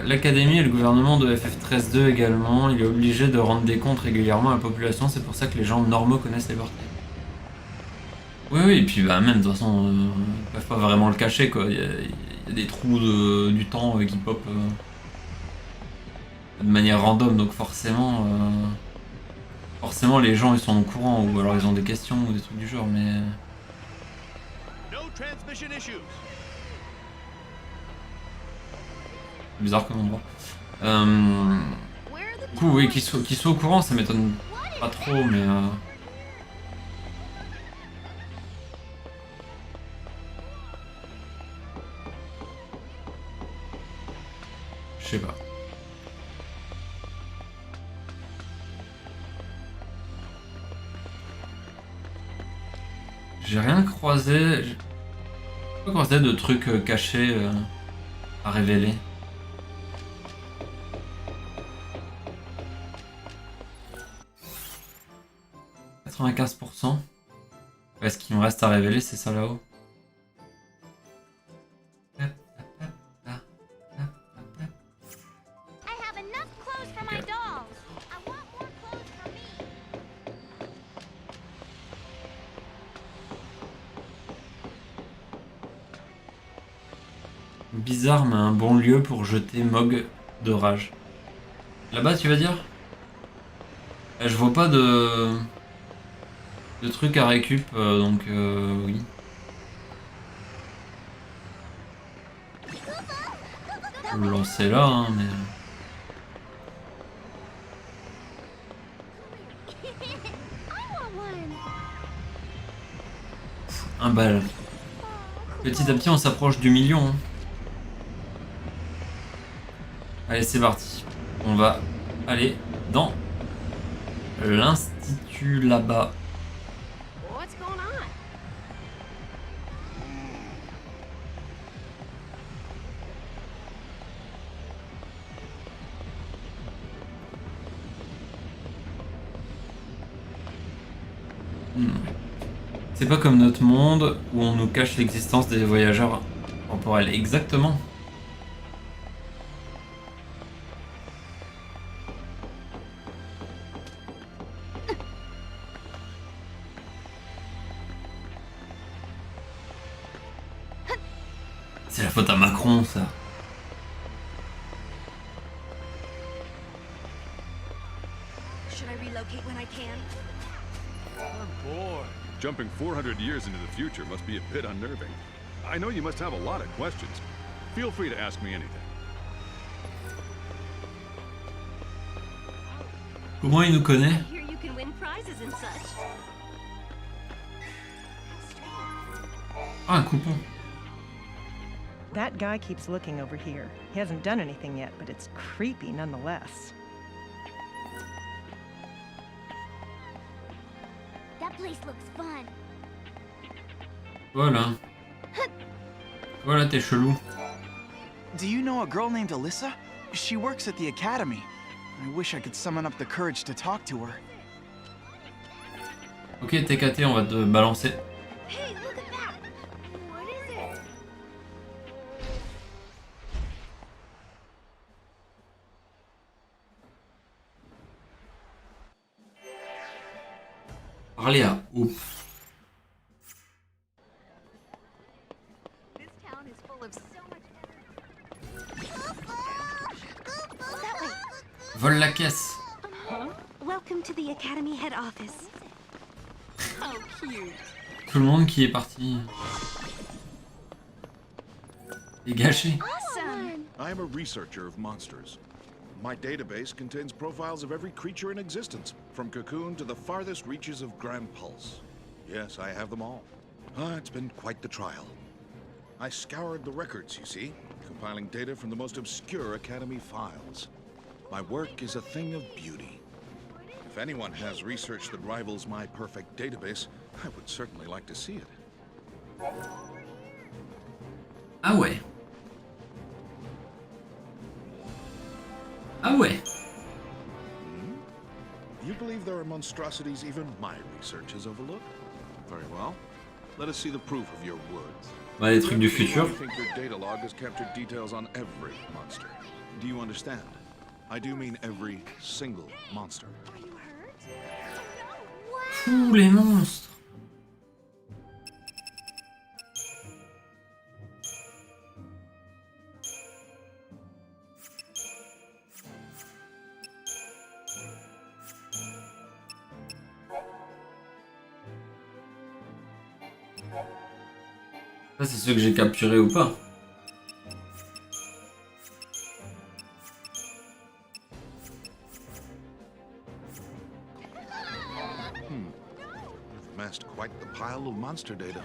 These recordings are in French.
L'académie et le gouvernement de XIII-2 également, il est obligé de rendre des comptes régulièrement à la population, c'est pour ça que les gens normaux connaissent les portraits. Oui, oui, et puis bah, même de toute façon, ils peuvent pas vraiment le cacher quoi. Il y a des trous du temps qui pop de manière random, donc forcément les gens ils sont au courant, ou alors ils ont des questions ou des trucs du genre, mais. C'est bizarre comme endroit. Du coup, oui, qu'ils soient au courant, ça m'étonne pas trop, mais. Je sais pas. J'ai rien croisé. J'ai pas croisé de trucs cachés à révéler. « 95%. Ouais, ce qu'il me reste à révéler, c'est ça là-haut. Bizarre, mais un bon lieu pour jeter Mog de rage. Là-bas, tu vas dire? Je vois pas de trucs à récup, donc oui. Je peux le lancer là, hein, mais. Un bal. Petit à petit, on s'approche du million. Hein. Allez, c'est parti. On va aller dans l'institut là-bas. C'est pas comme notre monde où on nous cache l'existence des voyageurs temporels. Exactement. C'est la faute à Macron, ça. Should I relocate when I can? Oh boy. Jumping 400 years into the future must be a bit unnerving. I know you must have a lot of questions. Feel free to ask me anything. Comment il nous connaît? I hear you can win prizes and such. Ah, un coupon. That guy keeps looking over here. He hasn't done anything yet, but it's creepy nonetheless. That place looks fun. Voilà. Voilà, t'es chelou. Do you know a girl named Alyssa? She works at the academy. I wish I could summon up the courage to talk to her. Ok, TKT, on va te balancer. Hey, look at that! What is it? Parler à ouf. This town is full of so much that way. Vole la caisse. Welcome to the Academy head office. Oh, cute. Tout le monde qui est parti. est gâché. Awesome. I am a researcher of monsters. My database contains profiles of every creature in existence, from Cocoon to the farthest reaches of Grand Pulse. Yes, I have them all. It's been quite the trial. I scoured the records, you see, compiling data from the most obscure Academy files. My work is a thing of beauty. If anyone has research that rivals my perfect database, I would certainly like to see it. Ah ouais. Ah ouais. You believe there are monstrosities even my research has overlooked? Very well. Let us see the proof of your words. Ouais, les trucs du futur. I think your data log has captured details on every monster. Do you understand? I do mean every single monster. Are you hurt? Oh, no. Wow. Tous les monstres. Ça, c'est ceux que j'ai capturés ou pas. You've amassed quite the pile of monster data.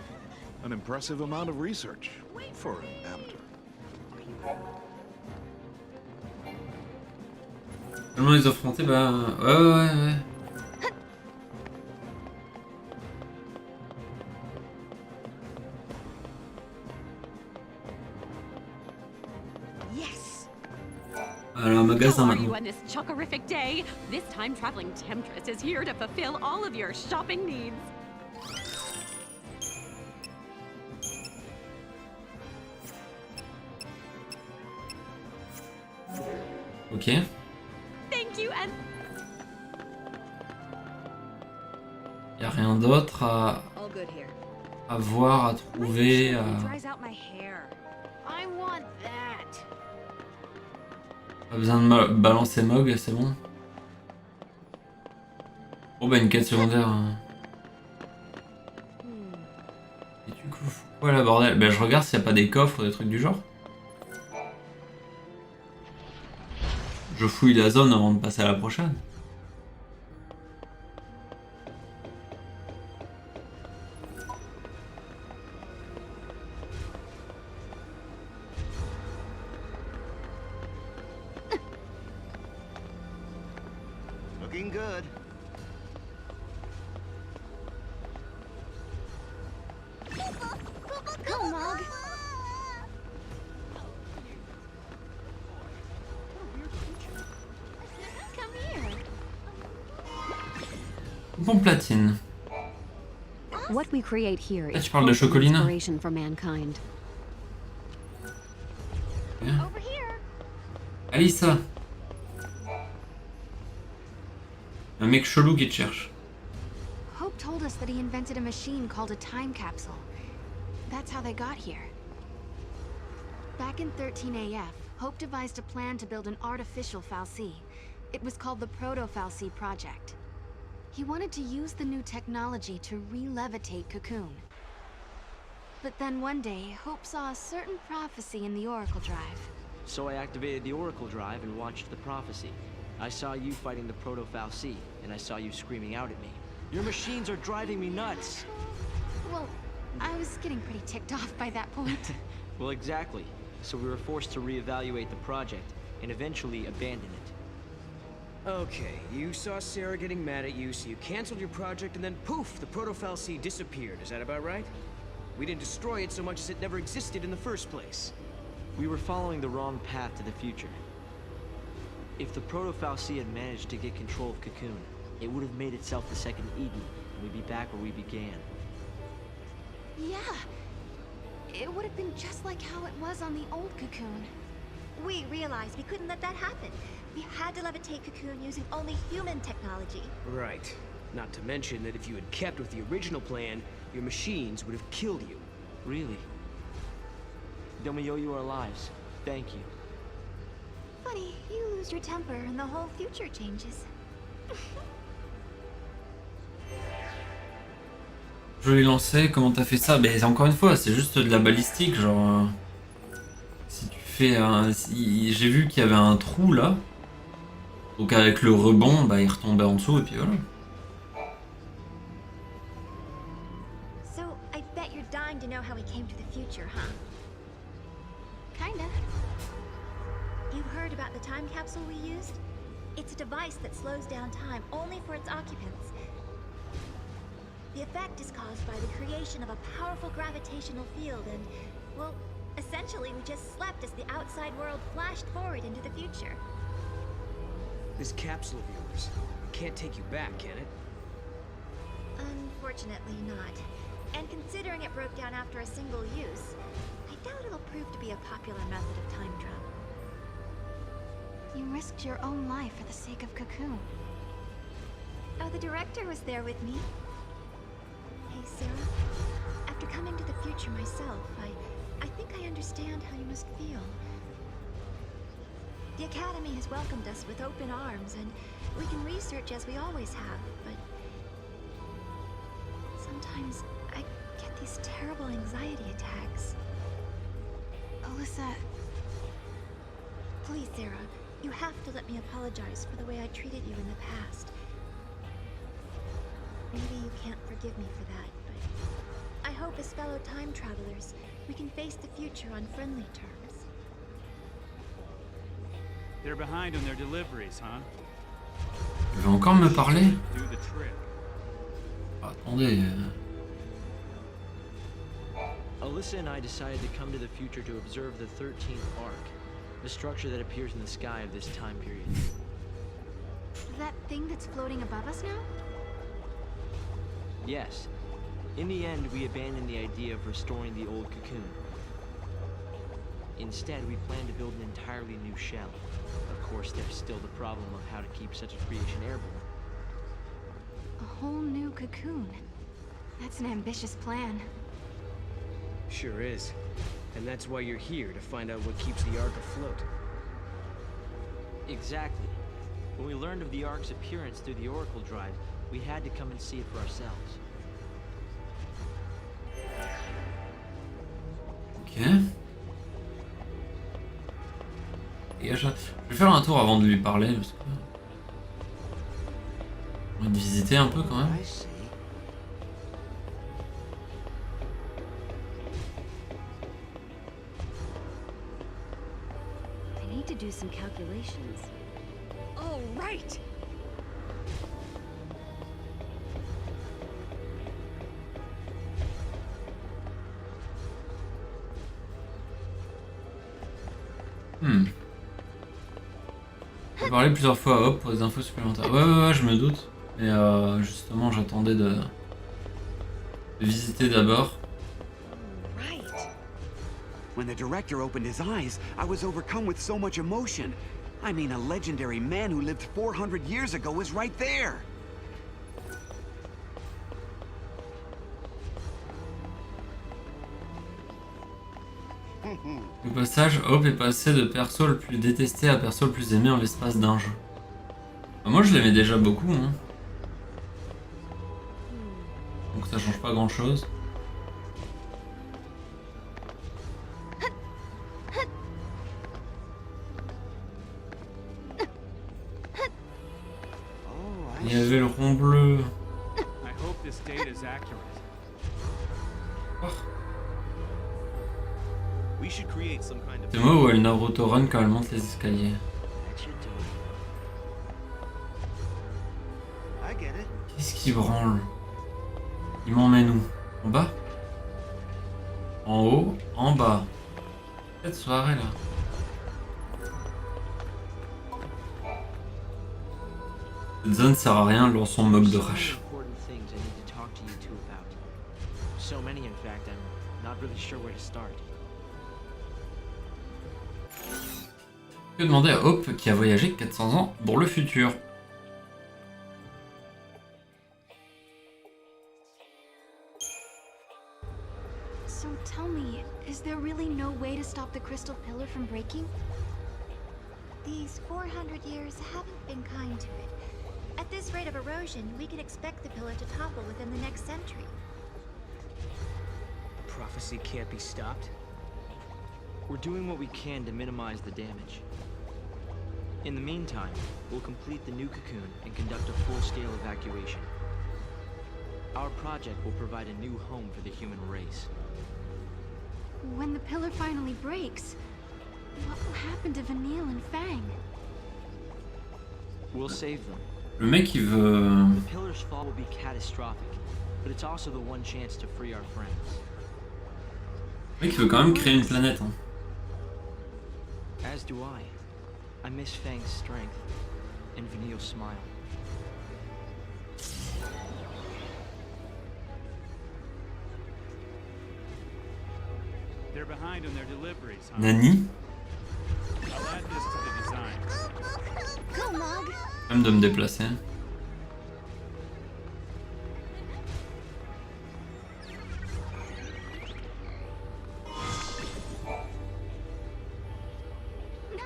An impressive amount of research for an amateur. Comment les affronter? Bah ouais. Yes. Alors, un magasin How are you maintenant. on this chockerific day? This time-traveling temptress is here to fulfill all of your shopping needs. Ok. Thank you and Y a rien d'autre All good here. à voir, à trouver. Dries out my hair. I want that. Pas besoin de balancer Mog, c'est bon. Oh bah une quête secondaire. Et du coup, quoi la bordel? Bah je regarde s'il n'y a pas des coffres ou des trucs du genre. Je fouille la zone avant de passer à la prochaine. Looking good. Go, Mog. Come here. Bon platine. what we create here Ah, is tu parles de also an Chocolina? inspiration for mankind. Over here. Alissa. Un mec chelou qui te cherche. Hope told us that he invented a machine called a time capsule. That's how they got here. Back in 13 AF, Hope devised a plan to build an artificial Fal'Cie. It was called the Proto-Fal'Cie Project. He wanted to use the new technology to re-levitate Cocoon. But then one day, Hope saw a certain prophecy in the Oracle Drive. So I activated the Oracle Drive and watched the prophecy. I saw you fighting the Proto-Fal'Cie, and I saw you screaming out at me. Your machines are driving me nuts! Well, I was getting pretty ticked off by that point. Well, exactly. So we were forced to reevaluate the project, and eventually abandon it. Okay, you saw Sarah getting mad at you, so you canceled your project, and then poof, the Proto-Fal'Cie disappeared. Is that about right? We didn't destroy it so much as it never existed in the first place. We were following the wrong path to the future. If the Proto-Fal'Cie had managed to get control of Cocoon, it would have made itself the second Eden, and we'd be back where we began. Yeah. It would have been just like how it was on the old Cocoon. We realized we couldn't let that happen. We had to levitate Cocoon using only human technology. Right. Not to mention that if you had kept with the original plan, your machines would have killed you. Really? Then we owe you our lives. Thank you. Funny, you lose your temper and the whole future changes. Je l'ai lancé, comment t'as fait ça? Ben encore une fois, c'est juste de la balistique, genre... si tu fais un... J'ai vu qu'il y avait un trou là. Donc avec le rebond, bah il retombait en dessous et puis voilà. So, I bet you're dying to know how we came to the future, huh? Kinda. You heard about the time capsule we used? It's a device that slows down time only for its occupants. The effect is caused by the creation of a powerful gravitational field and, well, essentially we just slept as the outside world flashed forward into the future. This capsule of yours, it can't take you back, can it? Unfortunately not. And considering it broke down after a single use, I doubt it'll prove to be a popular method of time travel. You risked your own life for the sake of Cocoon. Oh, the director was there with me. Hey, Sarah. After coming to the future myself, I think I understand how you must feel. The Academy has welcomed us with open arms, and we can research as we always have, but sometimes I get these terrible anxiety attacks. Alyssa... Please, Sarah, you have to let me apologize for the way I treated you in the past. Maybe you can't forgive me for that, but I hope as fellow time travelers, we can face the future on friendly terms. They're behind on their deliveries, huh? Il va encore me parler? Do the trick. Attendez. Alyssa and I decided to come to the future to observe the 13th arc, the structure that appears in the sky of this time period. That thing that's floating above us now? Yes. In the end, we abandoned the idea of restoring the old cocoon. Instead, we plan to build an entirely new shell. Of course, there's still the problem of how to keep such a creation airborne. A whole new cocoon. That's an ambitious plan. Sure is. And that's why you're here, to find out what keeps the Ark afloat. Exactly. When we learned of the Ark's appearance through the Oracle Drive, we had to come and see it for ourselves. Ok. Et je vais faire un tour avant de lui parler parce que on va te visiter un peu quand même. I need to do some calculations. All right. J'ai parlé plusieurs fois à Hop pour des infos supplémentaires. Ouais, je me doute. Et justement, j'attendais de visiter d'abord. When the director opened his eyes, I was overcome with so much emotion. I mean, a legendary man who lived 400 years ago was right there. Au passage, Hope est passé de perso le plus détesté à perso le plus aimé en l'espace d'un jeu. Bah, moi je l'aimais déjà beaucoup, hein. Donc ça change pas grand chose. Il y avait le rond bleu. I hope this data is accurate. C'est moi où elle Naruto run quand elle monte les escaliers. Qu'est-ce qui branle? Il m'emmène où? En bas? En haut? En bas? Cette soirée là. Cette zone sert à rien, lance son moque de rage. Que demander à Hope qui a voyagé 400 ans dans le futur? So tell me, is there really no way to stop the crystal pillar from breaking? These 400 years haven't been kind to it. At this rate of erosion, we can expect the pillar to topple within the next century. Prophecy can't be stopped? We're doing what we can to minimize the damage. In the meantime, we'll complete the new cocoon and conduct a full-scale evacuation. Our project will provide a new home for the human race. When the pillar finally breaks, what will happen to Vanille and Fang? We'll save them. Le mec il veut... The pillar's fall will be catastrophic, but it's also the one chance to free our friends. Le mec il veut quand même créer une planète, hein. As do I. I miss Fang's strength and Vanille's smile. They're behind on their deliveries, huh? Nani? I'll add this to the design. Go, Mog. Même de me déplacer.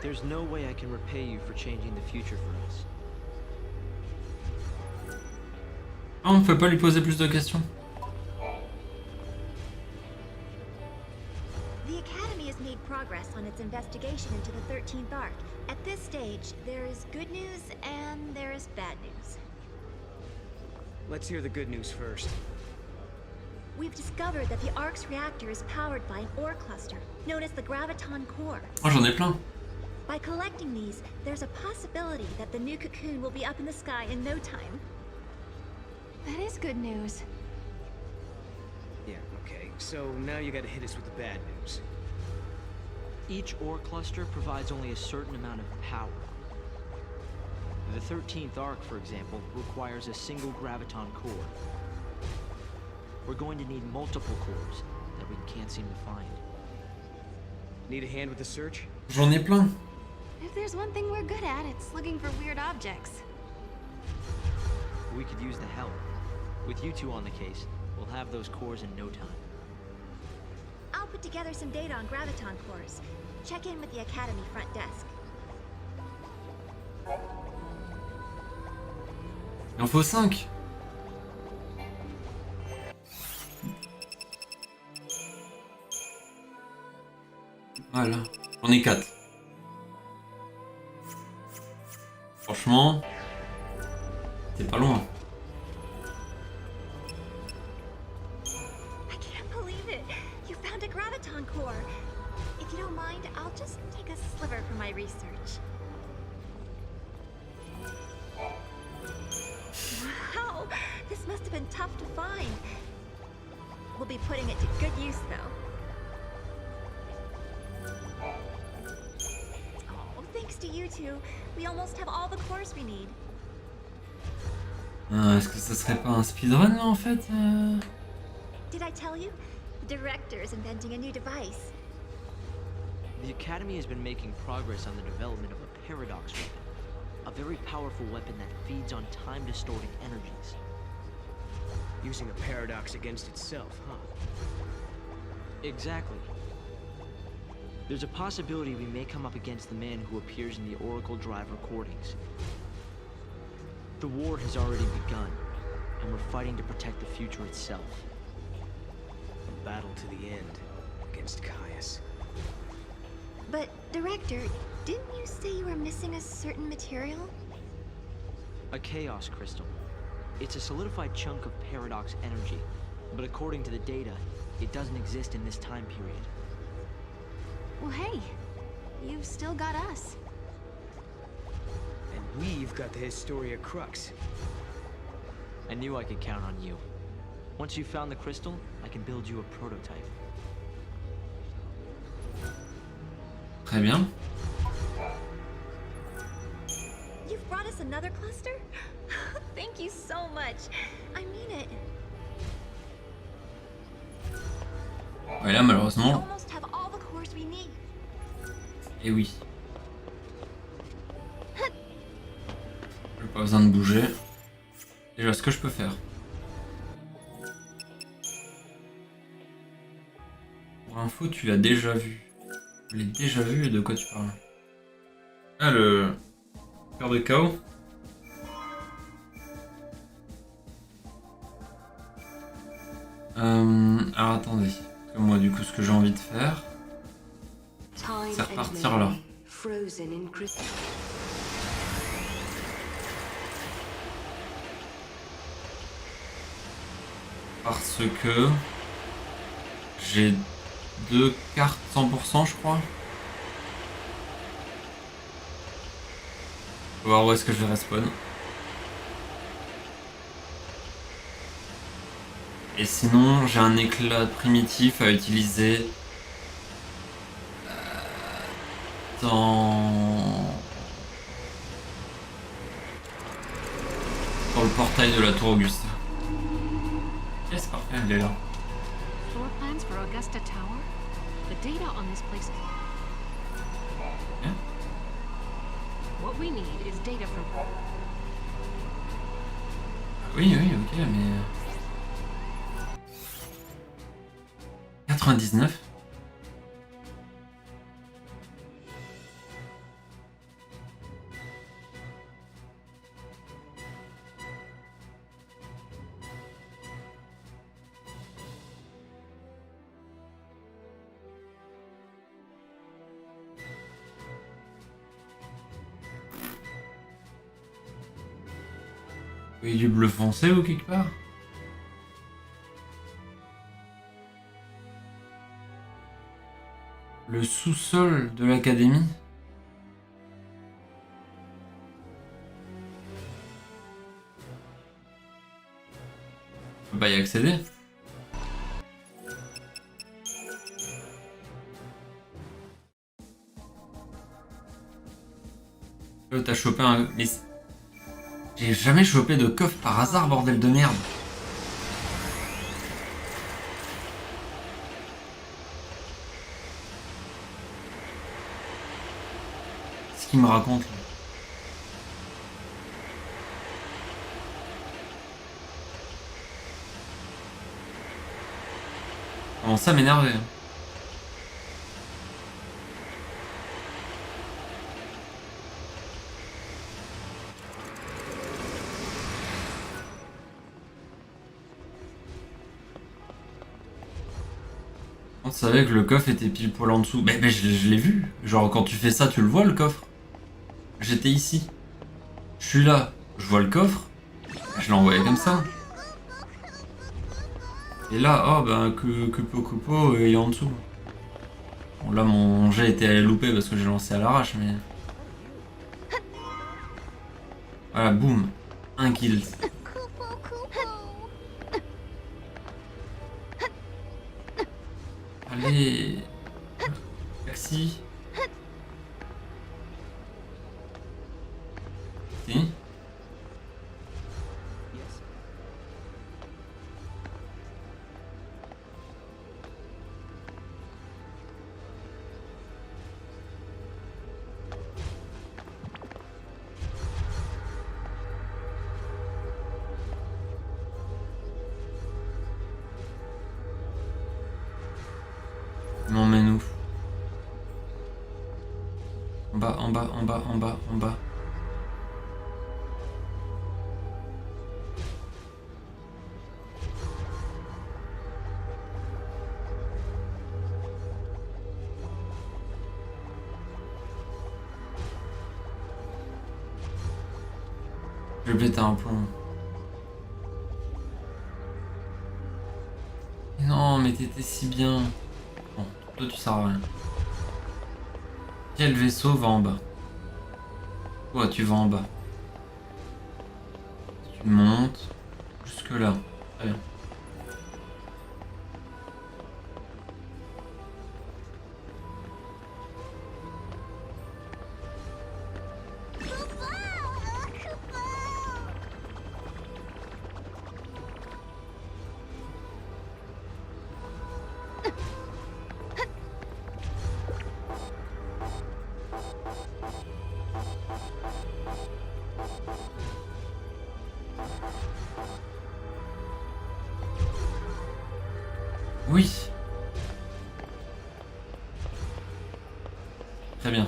There's no way I can repay you for changing the future for us. Ah, on peut pas lui poser plus de questions. The Academy has made progress on its investigation into the 13th Arc. At this stage, there is good news and there is bad news. Let's hear the good news first. We've discovered that the Arc's reactor is powered by an ore cluster, known as the Graviton core. Oh, j'en ai plein. By collecting these, there's a possibility that the new cocoon will be up in the sky in no time. That is good news. Yeah, okay. So now you gotta hit us with the bad news. Each ore cluster provides only a certain amount of power. The 13th Arc, for example, requires a single Graviton core. We're going to need multiple cores that we can't seem to find. Need a hand with the search? J'en ai plein. If there's one thing we're good at, it's looking for weird objects. We could use the help. With you two on the case, we'll have those cores in no time. I'll put together some data on Graviton cores. Check in with the Academy front desk. Il en faut 5. Voilà. J'en ai 4. Franchement, c'est pas loin. I can't believe it! You found a Graviton core! If you don't mind, I'll just take a sliver for my research. Wow! This must have been tough to find. We'll be putting it to good use, though. Oh, thanks to you two, we almost have all the cores we need. Est-ce que ça serait pas un speedrun là en fait Did I tell you? The director is inventing a new device. The Academy has been making progress on the development of a paradox weapon. A very powerful weapon that feeds on time-distorting energies. Using a paradox against itself, huh? Exactly. There's a possibility we may come up against the man who appears in the Oracle Drive recordings. The war has already begun, and we're fighting to protect the future itself. A battle to the end against Caius. But, Director, didn't you say you were missing a certain material? A chaos crystal. It's a solidified chunk of paradox energy, but according to the data, it doesn't exist in this time period. Well, hey, you've still got us. And we've got the Historia Crux. I knew I could count on you. Once you found the crystal, I can build you a prototype. Très bien. You've brought us another cluster? Thank you so much. I mean it. Ouais, là We malheureusement. almost have all the cores we need. Et oui. J'ai pas besoin de bouger. Déjà ce que je peux faire. Pour info, tu l'as déjà vu. Je l'ai déjà vu et de quoi tu parles? Ah, le cœur de chaos. Alors attendez. Parce que moi du coup ce que j'ai envie de faire, c'est repartir là. Parce que j'ai 2 cartes 100% je crois. Faut voir où est-ce que je vais respawn. Et sinon j'ai un éclat primitif à utiliser dans le portail de la tour Augusta. Ok, c'est parfait, elle est là. Floor plans for Augusta Tower? The data on this place is... What we need is data from... Oui, oui, ok, mais... 99. Oui, du bleu foncé ou quelque part? Le sous-sol de l'académie? On peut pas y accéder. T'as chopé un... Mais... J'ai jamais chopé de coffre par hasard, bordel de merde. Qu'est-ce qu'il me raconte là? Comment ça m'énerver? On savait que le coffre était pile poil en dessous. Mais je l'ai vu. Genre quand tu fais ça, tu le vois le coffre. J'étais ici. Je suis là. Je vois le coffre. Je l'ai envoyé comme ça. Et là, oh ben Kupo il est en dessous. Bon là mon jet était allé louper parce que j'ai lancé à l'arrache mais... Voilà, boum. Un kill. Allez. Taxi. Si. Non mais nous. En bas, en bas, en bas, en bas, en bas. Je vais péter un plomb. Non mais t'étais si bien. Bon, toi tu sers à rien. Quel vaisseau va en bas? Toi tu vas en bas. Tu montes jusque là. Très bien. Oui. Très bien.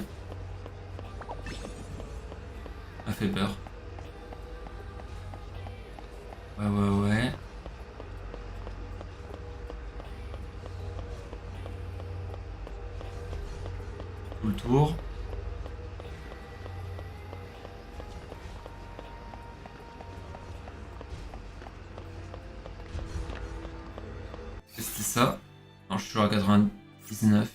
Ça fait peur. Ouais. Tout le tour. C'était ça. Non, je suis toujours à 99.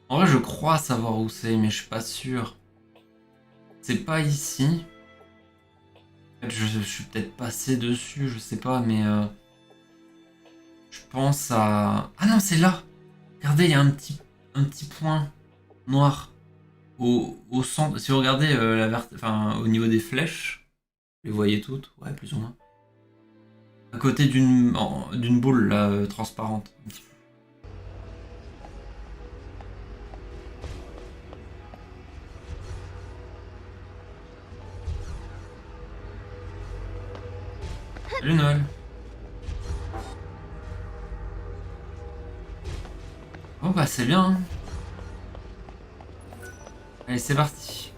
En vrai, je crois savoir où c'est, mais je suis pas sûr. C'est pas ici. En fait, je suis peut-être passé dessus, je sais pas, mais... je pense à... Ah non, c'est là! Regardez, il y a un petit point noir au centre. Si vous regardez enfin, au niveau des flèches, vous les voyez toutes, ouais, plus ou moins. À côté d'une boule là, transparente. Un petit peu. Salut Noël. Bon bah c'est bien. Hein. Allez c'est parti.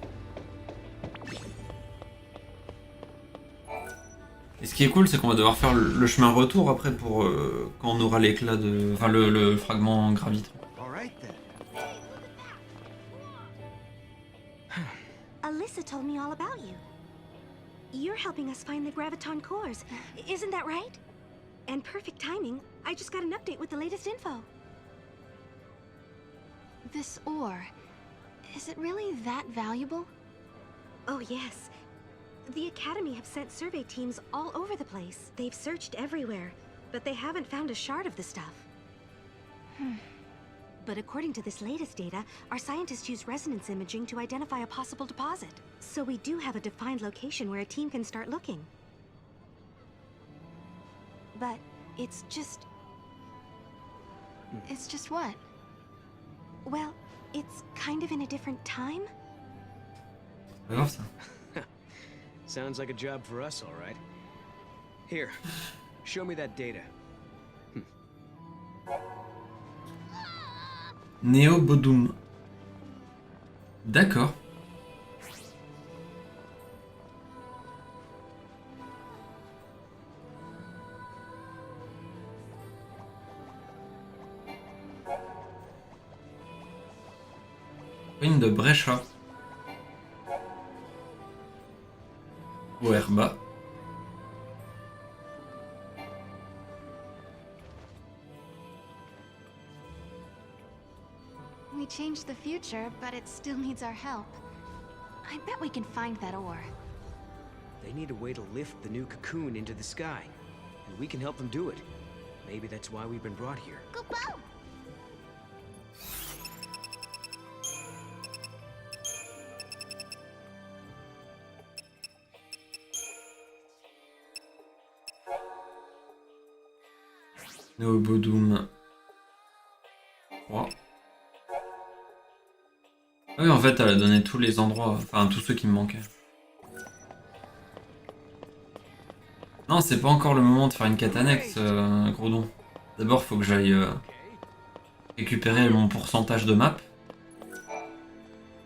Et ce qui est cool c'est qu'on va devoir faire le chemin retour après pour quand on aura l'éclat de... Enfin le fragment Graviton. Alyssa told me all about you. You're helping us find the Graviton coeurs, isn't that right? And perfect timing, I just got an update with the latest info. This ore, is it really that valuable? Oh yes. The Academy have sent survey teams all over the place. They've searched everywhere, but they haven't found a shard of the stuff. But according to this latest data, our scientists use resonance imaging to identify a possible deposit. So we do have a defined location where a team can start looking. But it's just... It's just what? Well, it's kind of in a different time. C'est grave ça. Sounds like a job for us, all right. Here, show me that data. Néo-Bodum. D'accord. Ruine de Brescia. Au Herba. We changed the future, but it still needs our help. I bet we can find that ore. They need a way to lift the new cocoon into the sky, and we can help them do it. Maybe that's why we've been brought here. Go bow! Néo-Bodum. 3. Ah oui, en fait, elle a donné tous les endroits, enfin tous ceux qui me manquaient. Non, c'est pas encore le moment de faire une quête annexe, Grodon. D'abord, faut que j'aille récupérer mon pourcentage de map.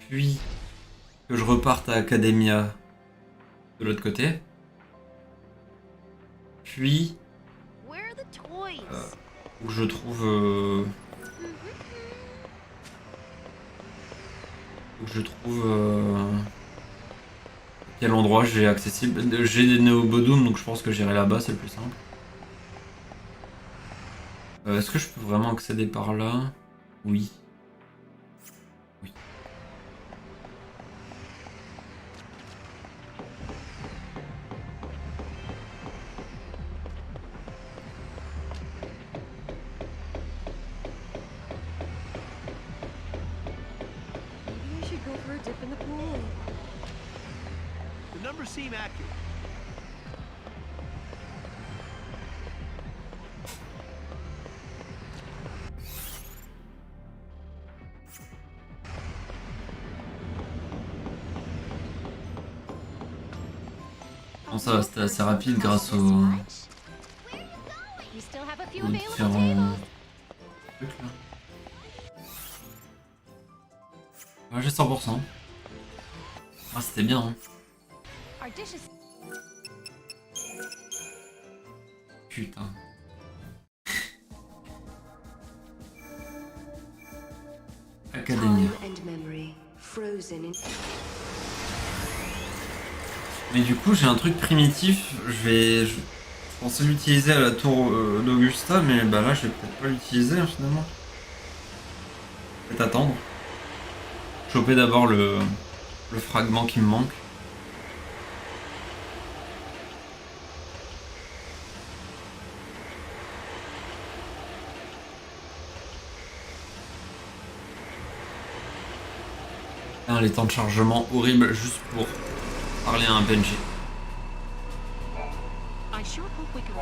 Puis, que je reparte à Academia de l'autre côté. Puis, où je trouve... quel endroit j'ai accessible. J'ai des Néo-Bodum, donc je pense que j'irai là-bas, c'est le plus simple. Est-ce que je peux vraiment accéder par là? Oui. Oui. Maybe I should go for a dip in the pool. The numbers seem accurate. Bon, ça va, c'était assez rapide grâce aux différents trucs là. Ouais, j'ai 100%. Ah, c'était bien. Hein. Putain. Académie. Mais du coup, j'ai un truc primitif. Je pensais l'utiliser à la tour d'Augusta, mais bah là, je vais peut-être pas l'utiliser hein, finalement. Peut-être attendre. Choper d'abord le fragment qui me manque. Ah, les temps de chargement horribles juste pour parler à un PNJ. I sure hope we can...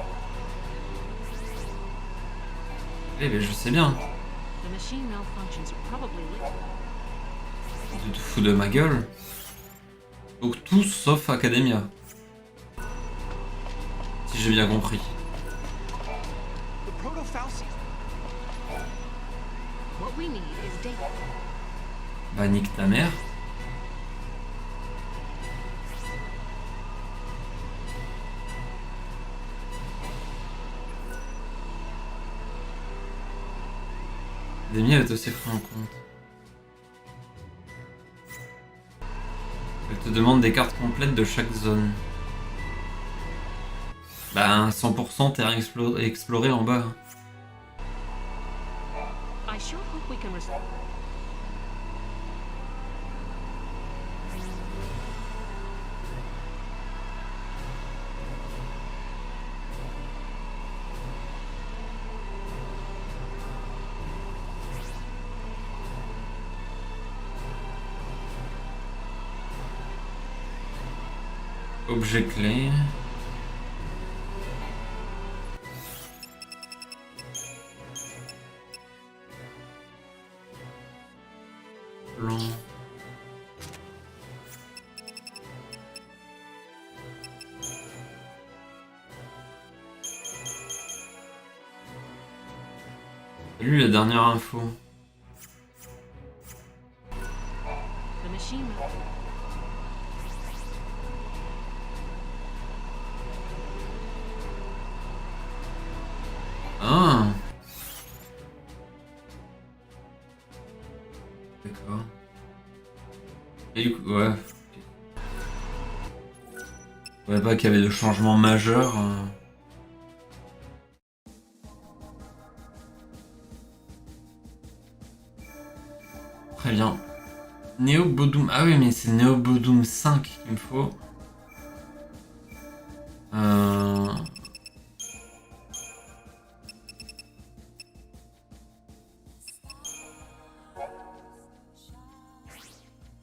Eh ben je sais bien. The machine malfunctions are probably lit. Tu te fous de ma gueule. Donc tous sauf Academia. Si j'ai bien compris. The proto-fal'Cie. What we need is data. Bah nique ta mère. Academia est aussi pris en compte. Elle te demande des cartes complètes de chaque zone. Bah 100% terrain exploré en bas. I sure hope we can restore... Objet clé. Plan. J'ai lu la dernière info. The machine... Ah. D'accord. Et du coup, ouais. Je savais pas qu'il y avait de changements majeurs. Très bien. Neo Bodum. Ah oui, mais c'est Neo Bodum 5 qu'il me faut.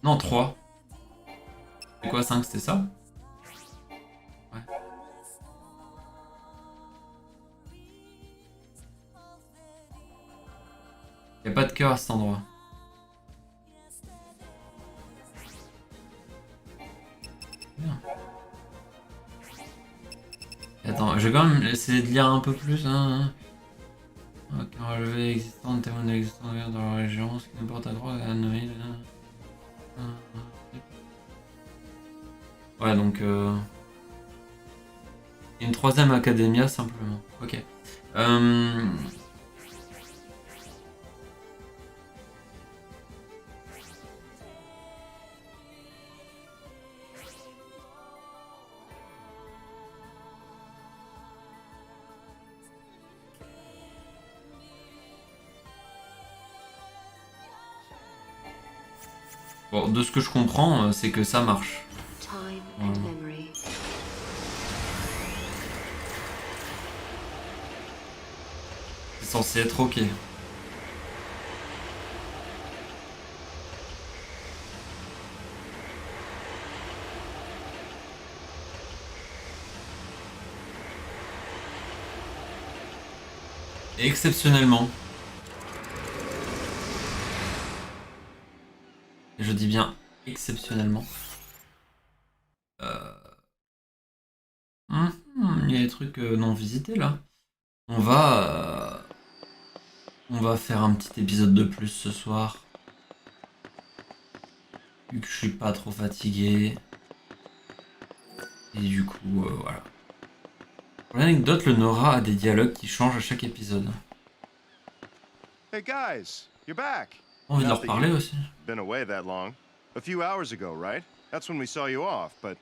Non, 3. C'est quoi 5, c'était ça? Ouais. Y'a pas de cœur à cet endroit. Bien. Attends, je vais quand même essayer de lire un peu plus. Hein. Aucun relevé existant de témoin de l'existence dans la région, ce qui nous porte à croire à Noël. Ouais, donc une troisième Academia simplement. Ok. Bon, de ce que je comprends, c'est que ça marche. Time and memory. C'est censé être ok. Et exceptionnellement. Et je dis bien exceptionnellement. Il y a des trucs non visités là. On va faire un petit épisode de plus ce soir. Vu que je suis pas trop fatigué. Et du coup, voilà. Pour l'anecdote, le Nora a des dialogues qui changent à chaque épisode. Hey guys, you're back. J'ai envie de leur parler aussi. Been away that long. A few hours ago, right? That's when we saw you off, but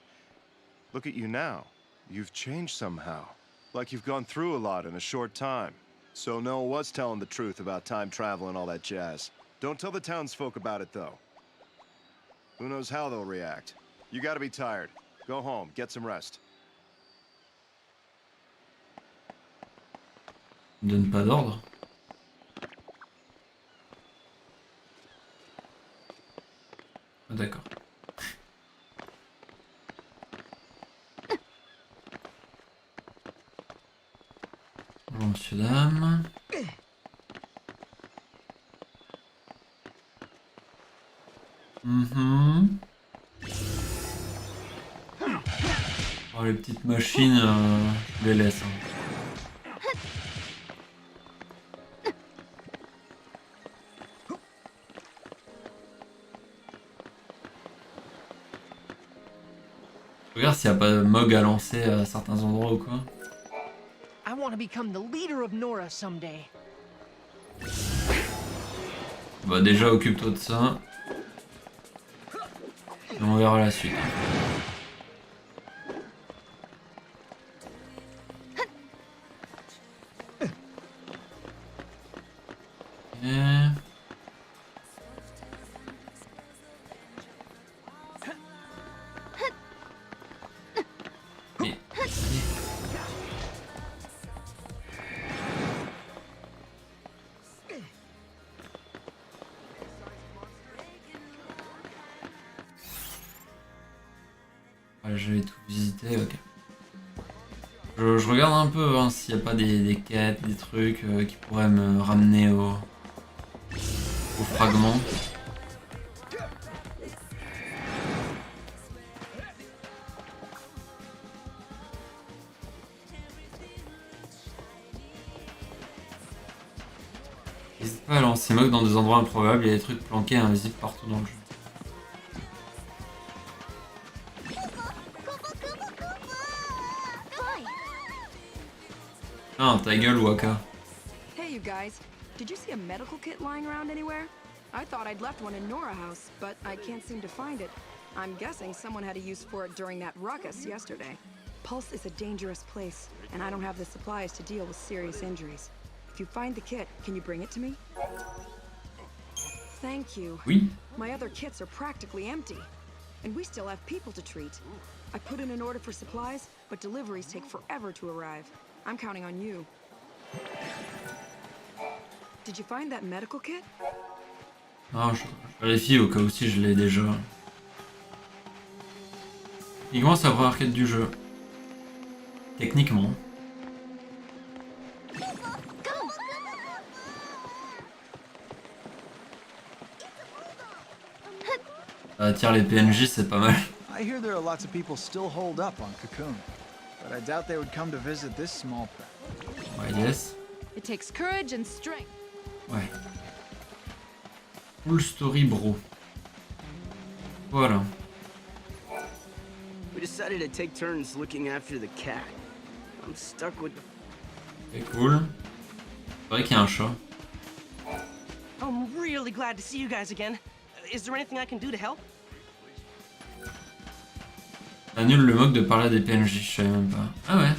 look at you now. You've changed somehow. Like you've gone through a lot in a short time. So Noah was telling the truth about time travel and all that jazz. Don't tell the townsfolk about it, though. Who knows how they'll react. You gotta be tired. Go home, get some rest. Il donne pas d'ordre. Ah, d'accord. Bonjour, monsieur, dame. Oh, les petites machines, je les laisse. Regarde s'il n'y a pas de mog à lancer à certains endroits ou quoi. I want to become the leader of Nora someday. Bah déjà occupe-toi de ça. Et on verra la suite. Et... J'avais tout visité, ok. Je regarde un peu hein, s'il n'y a pas des quêtes, des trucs qui pourraient me ramener au fragment. N'hésite pas à lancer mog dans des endroits improbables, il y a des trucs planqués et invisibles partout dans le jeu. Ah, ta gueule, Waka. Hey, you guys. Did you see a medical kit lying around anywhere? I thought I'd left one in Nora House, but I can't seem to find it. I'm guessing someone had a use for it during that ruckus yesterday. Pulse is a dangerous place, and I don't have the supplies to deal with serious injuries. If you find the kit, can you bring it to me? Thank you. Oui. My other kits are practically empty, and we still have people to treat. I put in an order for supplies, but deliveries take forever to arrive. I'm counting on you. Did you find that medical kit? Ah, je vérifie au cas où si je l'ai déjà. Uniquement c'est la première quête du jeu. Techniquement. Ça attire les PNJ, c'est pas mal. I hear there are lots of people still holed up on Cocoon, but I doubt they would come to visit this small place. Ouais, yes. It takes courage and strength. Ouais. Full story, bro. Voilà. We decided to take turns looking after the cat. I'm stuck with. C'est cool. C'est vrai qu'il y a un chat. I'm really glad to see you guys again. Is there anything I can do to help? Annule le mog de parler à des PNJ, je savais même pas. Ah ouais.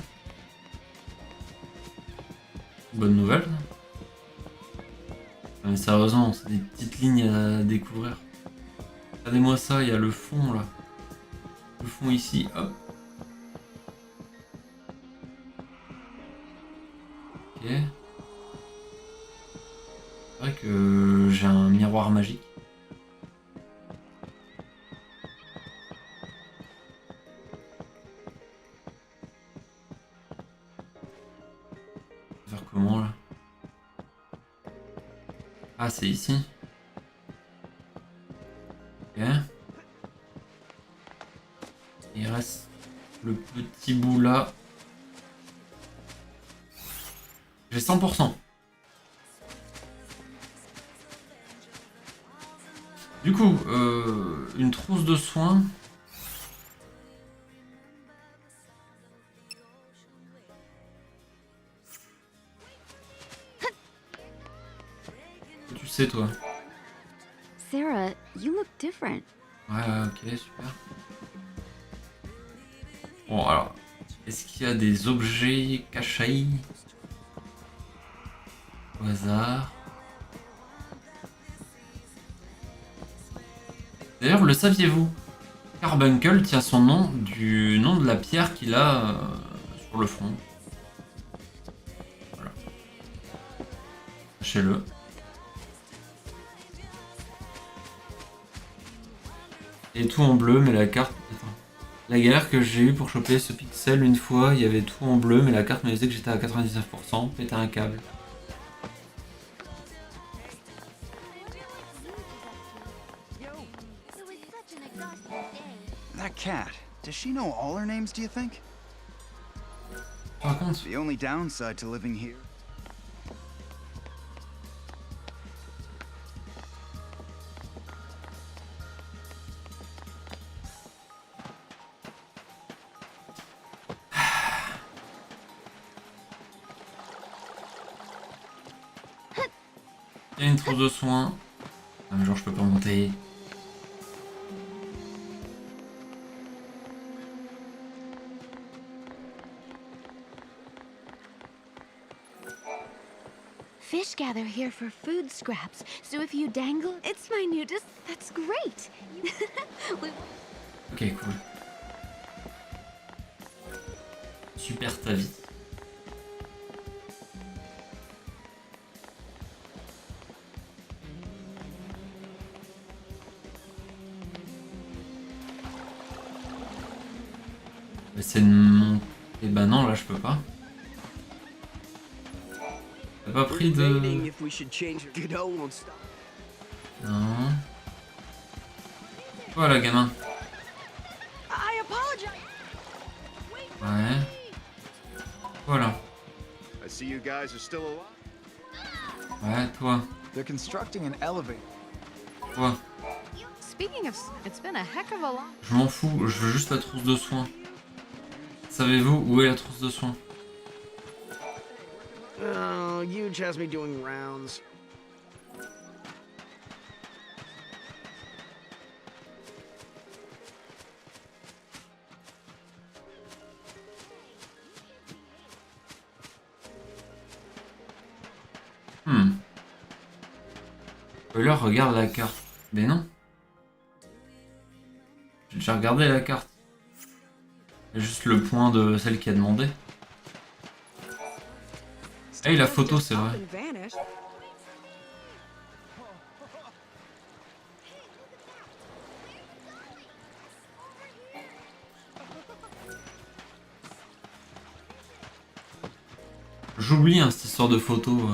Bonne nouvelle. Mais sérieusement, c'est des petites lignes à découvrir. Regardez-moi ça, il y a le fond là. Le fond ici, hop. Ok. C'est vrai que j'ai un miroir magique. Faire comment là? Ah, c'est ici. Ok. Il reste le petit bout là. J'ai 100%. Du coup, une trousse de soins. Tu sais toi. Sarah, you look different. Ouais, ok, super. Bon, alors, est-ce qu'il y a des objets cachés au hasard? D'ailleurs, le saviez-vous? Carbuncle tient son nom du nom de la pierre qu'il a sur le front. Voilà. Sachez-le. Et tout en bleu, mais la carte... Attends. La galère que j'ai eue pour choper ce pixel une fois, il y avait tout en bleu, mais la carte me disait que j'étais à 99%, péter un câble. That cat, does she know all her names, do you think? Par contre, The only downside to living here. il y a une trousse de soins. Ah, mais genre, je peux pas monter. Fish gather here for food scraps, so if you dangle, it's minute. That's great. Ok, cool. Super ta vie. C'est une montée. Eh ben non, là je peux pas. T'as pas pris de... Non. Voilà, gamin. Ouais. Voilà. Ouais, toi. They're constructing an elevator. Toi. Speaking of, it's been a heck of a lot. Je m'en fous, je veux juste la trousse de soins. Savez-vous où est la trousse de soins? Oh, Huge has me doing rounds. Là, regarde la carte. Mais non. J'ai déjà regardé la carte. Il y a juste le point de celle qui a demandé. Ah, la photo, c'est vrai. J'oublie hein, cette histoire de photo.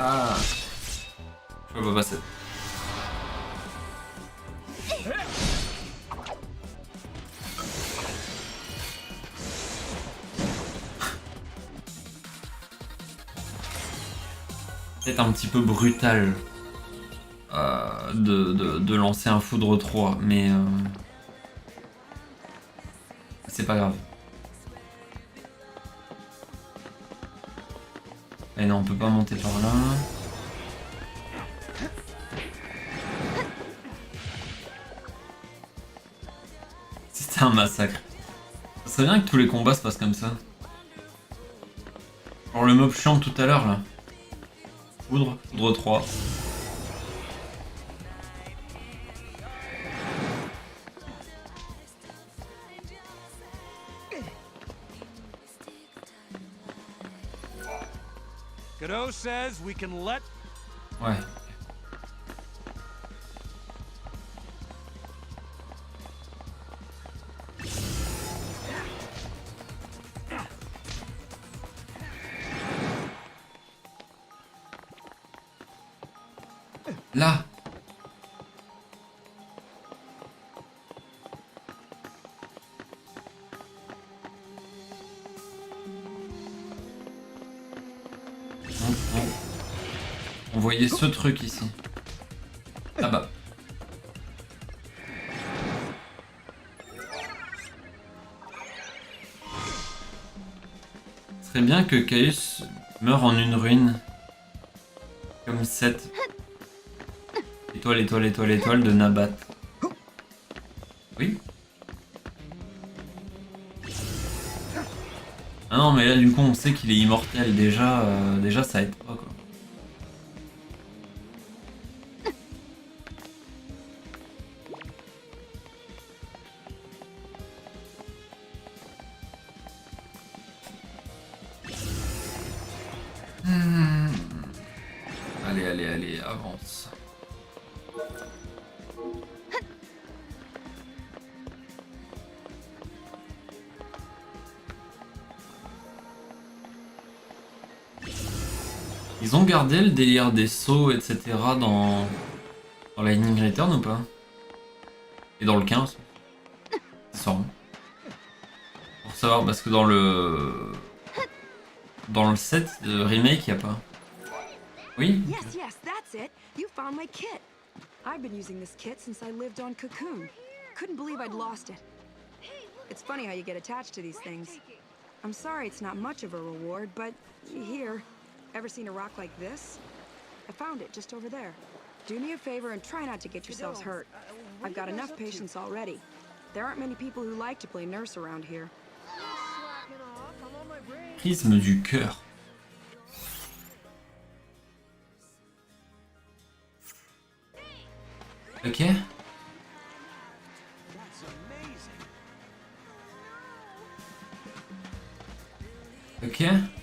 Ah, je peux pas passer. Peut-être un petit peu brutal de lancer un foudre 3, mais c'est pas grave. Et non, on peut pas monter par là. C'était un massacre. Ça serait bien que tous les combats se passent comme ça. Genre le mob chiant tout à l'heure là. Foudre 3. Godot says we can let... Ouais. Là. On voyait ce truc ici. Ah bah. Ce serait bien que Caius meure en une ruine. Comme cette étoile de Nabat. Oui. Ah non mais là du coup on sait qu'il est immortel déjà, déjà ça aide pas quoi. avance. Ils ont gardé le délire des sauts, etc. dans Lightning Return ou pas? Et dans le 15? Sûrement. Pour savoir, parce que dans le 7 remake, il n'y a pas. Oui? Yes, yes, that's it. You found my kit. I've been using this kit since I lived on Cocoon. Couldn't believe I'd lost it. It's funny how you get attached to these things. I'm sorry it's not much of a reward, but here. Ever seen a rock like this? I found it just over there. Do me a favor and try not to get yourselves hurt. I've got enough patience already. There aren't many people who like to play nurse around here. Prisme du cœur. Ok. Ok.